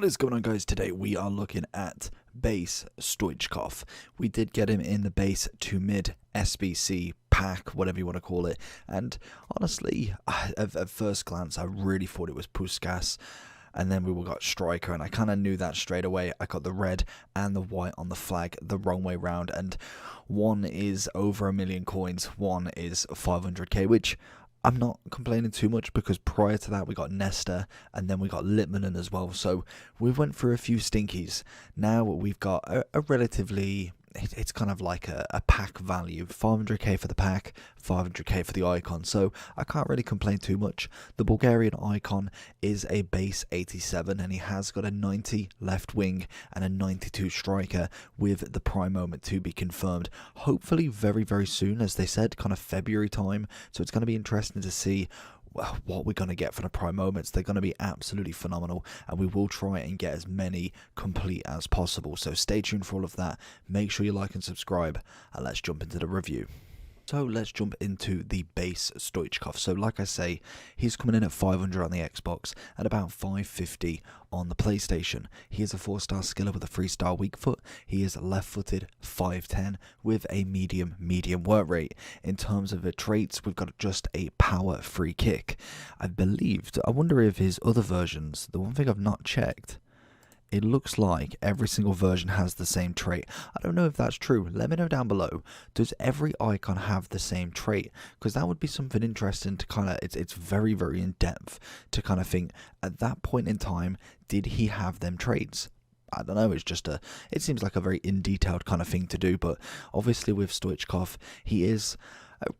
What is going on, guys? Today we are looking at base Stoichkov. We did get him in the base to mid SBC pack, whatever you want to call it, and honestly, at first glance I really thought it was Puskas, and then we got striker, and I kind of knew that straight away. I got the red and the white on the flag the wrong way round, and one is over 1 million coins, one is 500k, which I'm not complaining too much because prior to that we got Nesta and then we got Litmanen as well. So we went through a few stinkies. Now we've got a relatively, it's kind of like a pack value, 500k for the pack, 500k for the icon. So I can't really complain too much. The Bulgarian icon is a base 87 and he has got a 90 left wing and a 92 striker with the prime moment to be confirmed. Hopefully very, very soon, as they said, kind of February time. So it's going to be interesting to see what we're going to get for the prime moments. They're going to be absolutely phenomenal, and we will try and get as many complete as possible. So stay tuned for all of that. Make sure you like and subscribe, and let's jump into the review. So let's jump into the base Stoichkov. So like I say, he's coming in at 500 on the Xbox and about 550 on the PlayStation. He is a 4-star skiller with a 3-star weak foot. He is left-footed, 5'10", with a medium work rate. In terms of the traits, we've got just a power free kick. I wonder if his other versions, the one thing I've not checked, it looks like every single version has the same trait. I don't know if that's true. Let me know down below. Does every icon have the same trait? Because that would be something interesting to kind of, it's very, very in depth to kind of think, at that point in time, did he have them traits? I don't know, it's just it seems like a very in-detailed kind of thing to do, but obviously with Stoichkov, he is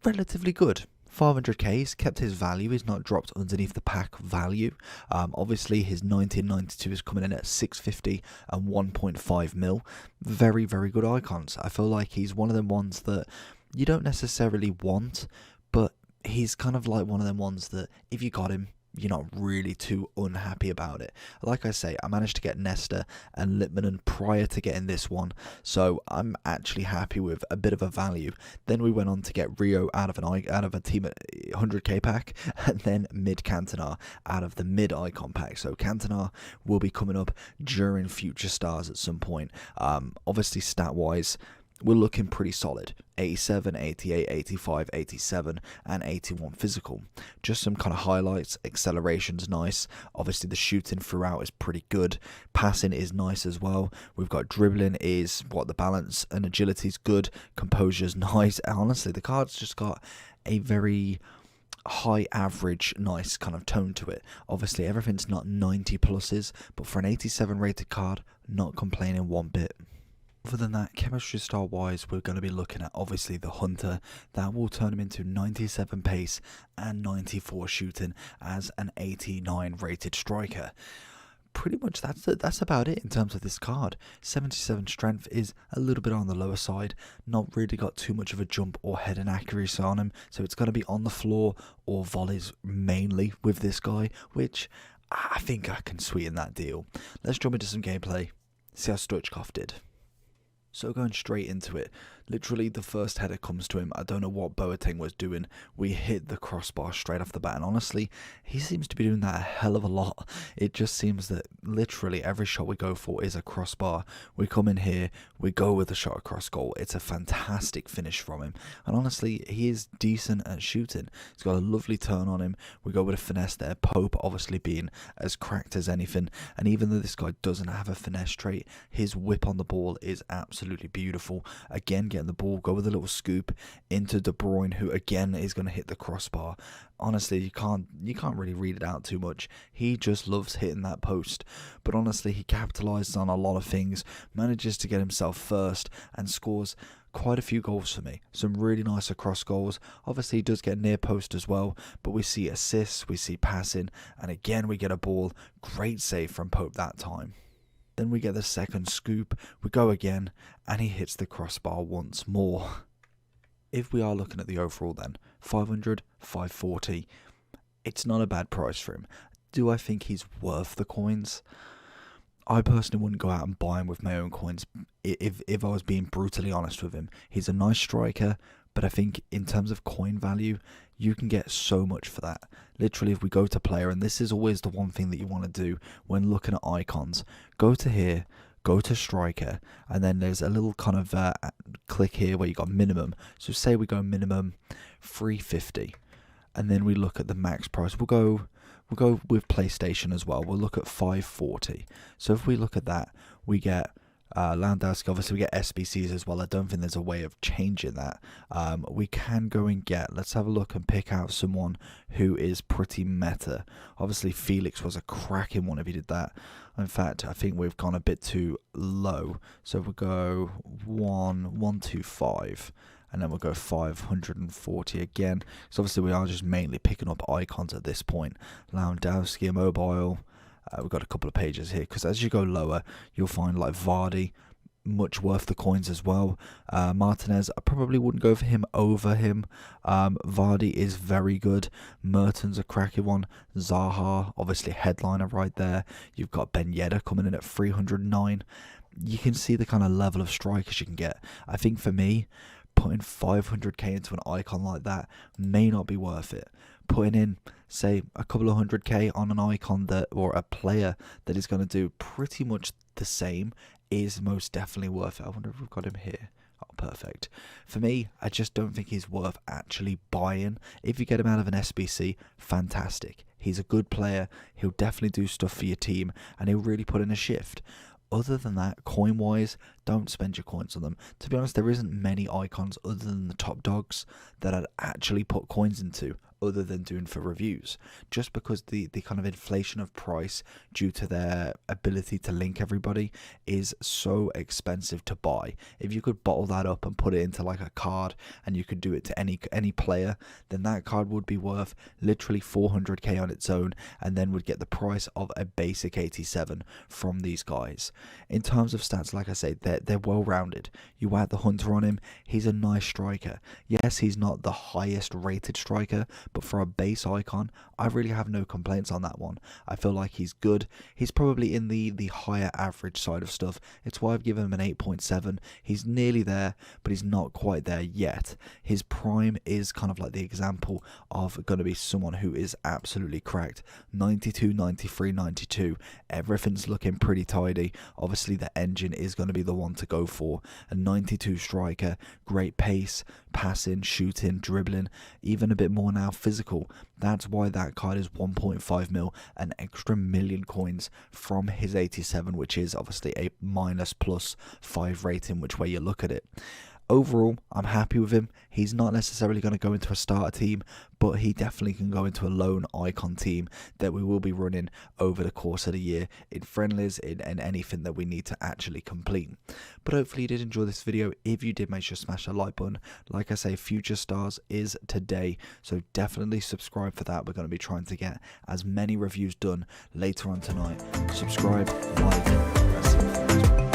relatively good. 500k, he's kept his value, he's not dropped underneath the pack value. Obviously his 1992 is coming in at 650 and 1.5 mil. Very, very good icons. I feel like he's one of them ones that you don't necessarily want, but he's kind of like one of them ones that if you got him, you're not really too unhappy about it. Like I say, I managed to get Nesta and Litmanen prior to getting this one, so I'm actually happy with a bit of a value. Then we went on to get Rio out of a team at 100k pack, and then mid Cantona out of the mid icon pack. So Cantona will be coming up during future stars at some point. Obviously stat wise, we're looking pretty solid. 87, 88, 85, 87, and 81 physical. Just some kind of highlights. Acceleration's nice. Obviously the shooting throughout is pretty good. Passing is nice as well. We've got dribbling is what the balance and agility's good. Composure's nice. And honestly, the card's just got a very high average nice kind of tone to it. Obviously everything's not 90 pluses, but for an 87 rated card, not complaining one bit. Other than that, chemistry style wise, we're going to be looking at obviously the Hunter. That will turn him into 97 pace and 94 shooting as an 89 rated striker. Pretty much that's about it in terms of this card. 77 strength is a little bit on the lower side, not really got too much of a jump or heading accuracy on him, so it's going to be on the floor or volleys mainly with this guy, which I think I can sweeten that deal. Let's jump into some gameplay, see how Stoichkov did. So going straight into it, literally the first header comes to him. I don't know what Boateng was doing. We hit the crossbar straight off the bat, and honestly, he seems to be doing that a hell of a lot. It just seems that literally every shot we go for is a crossbar. We come in here, we go with a shot across goal. It's a fantastic finish from him, and honestly, he is decent at shooting. He's got a lovely turn on him. We go with a finesse there. Pope obviously being as cracked as anything, and even though this guy doesn't have a finesse trait, his whip on the ball is absolutely beautiful. Again, getting the ball, go with a little scoop into De Bruyne, who again is going to hit the crossbar. Honestly, you can't really read it out too much. He just loves hitting that post. But honestly, he capitalizes on a lot of things, manages to get himself first, and scores quite a few goals for me. Some really nice across goals. Obviously, he does get near post as well, but we see assists, we see passing, and again we get a ball. Great save from Pope that time. Then we get the second scoop, we go again, and he hits the crossbar once more. If we are looking at the overall then, 500, 540, it's not a bad price for him. Do I think he's worth the coins? I personally wouldn't go out and buy him with my own coins if I was being brutally honest with him. He's a nice striker, but I think in terms of coin value, you can get so much for that. Literally, if we go to player, and this is always the one thing that you want to do when looking at icons, go to here, go to striker, and then there's a little kind of click here where you got minimum. So say we go minimum 350, and then we look at the max price. We'll go with PlayStation as well. We'll look at 540. So if we look at that, we get Lewandowski. Obviously we get SBCs as well. I don't think there's a way of changing that. We can go and get, let's have a look and pick out someone who is pretty meta. Obviously Felix was a cracking one if he did that. In fact, I think we've gone a bit too low. So we'll go 125. And then we'll go 540 again. So obviously we are just mainly picking up icons at this point. Lewandowski, mobile. We've got a couple of pages here, because as you go lower, you'll find like Vardy, much worth the coins as well. Martinez, I probably wouldn't go for him over him. Vardy is very good. Mertens a cracking one. Zaha, obviously headliner right there. You've got Ben Yedder coming in at 309. You can see the kind of level of strikers you can get. I think for me, putting 500k into an icon like that may not be worth it. Putting in, say, a couple of 100k on an icon that, or a player that is going to do pretty much the same, is most definitely worth it. I wonder if we've got him here. Oh, perfect. For me, I just don't think he's worth actually buying. If you get him out of an SBC, fantastic. He's a good player. He'll definitely do stuff for your team, and he'll really put in a shift. Other than that, coin-wise, don't spend your coins on them. To be honest, there isn't many icons other than the top dogs that I'd actually put coins into, other than doing for reviews, just because the kind of inflation of price due to their ability to link everybody is so expensive to buy. If you could bottle that up and put it into like a card, and you could do it to any player, then that card would be worth literally 400k on its own, and then would get the price of a basic 87 from these guys. In terms of stats, like I say, they're well rounded. You add the Hunter on him, he's a nice striker. Yes, he's not the highest rated striker, but for a base icon, I really have no complaints on that one. I feel like he's good. He's probably in the higher average side of stuff. It's why I've given him an 8.7. He's nearly there, but he's not quite there yet. His prime is kind of like the example of going to be someone who is absolutely cracked. 92, 93, 92. Everything's looking pretty tidy. Obviously, the engine is going to be the one to go for. A 92 striker, great pace, passing, shooting, dribbling, even a bit more now physical. That's why that card is 1.5 mil, an extra million coins from his 87, which is obviously a -+5 rating, which way you look at it. Overall, I'm happy with him. He's not necessarily going to go into a starter team, but he definitely can go into a lone icon team that we will be running over the course of the year in friendlies, in anything that we need to actually complete. But hopefully you did enjoy this video. If you did, make sure to smash the like button. Like I say, Future Stars is today, so definitely subscribe for that. We're going to be trying to get as many reviews done later on tonight. Subscribe, like, press